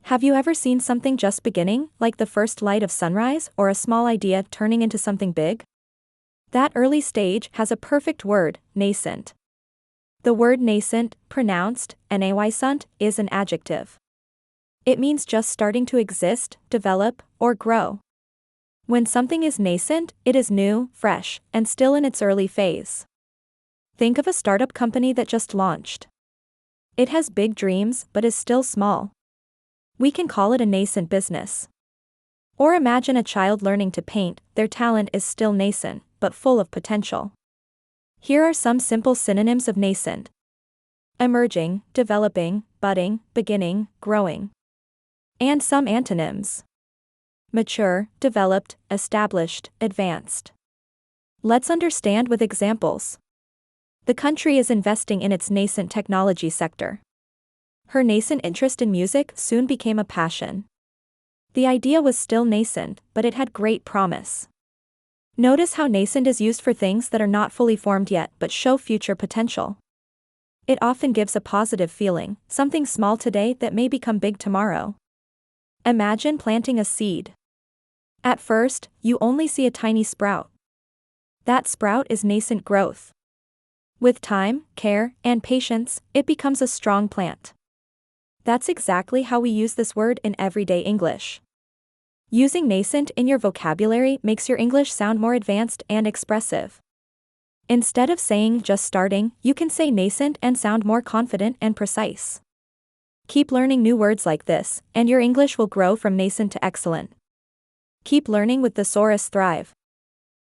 Have you ever seen something just beginning, like the first light of sunrise or a small idea turning into something big? That early stage has a perfect word, nascent. The word nascent, pronounced nascent, is an adjective. It means just starting to exist, develop, or grow. When something is nascent, it is new, fresh, and still in its early phase. Think of a startup company that just launched. It has big dreams but is still small. We can call it a nascent business. Or imagine a child learning to paint, their talent is still nascent, but full of potential. Here are some simple synonyms of nascent: emerging, developing, budding, beginning, growing. And some antonyms: mature, developed, established, advanced. Let's understand with examples. The country is investing in its nascent technology sector. Her nascent interest in music soon became a passion. The idea was still nascent, but it had great promise. Notice how nascent is used for things that are not fully formed yet but show future potential. It often gives a positive feeling, something small today that may become big tomorrow. Imagine planting a seed. At first, you only see a tiny sprout. That sprout is nascent growth. With time, care, and patience, it becomes a strong plant. That's exactly how we use this word in everyday English. Using nascent in your vocabulary makes your English sound more advanced and expressive. Instead of saying just starting, you can say nascent and sound more confident and precise. Keep learning new words like this, and your English will grow from nascent to excellent. Keep learning with Thesaurus Thrive.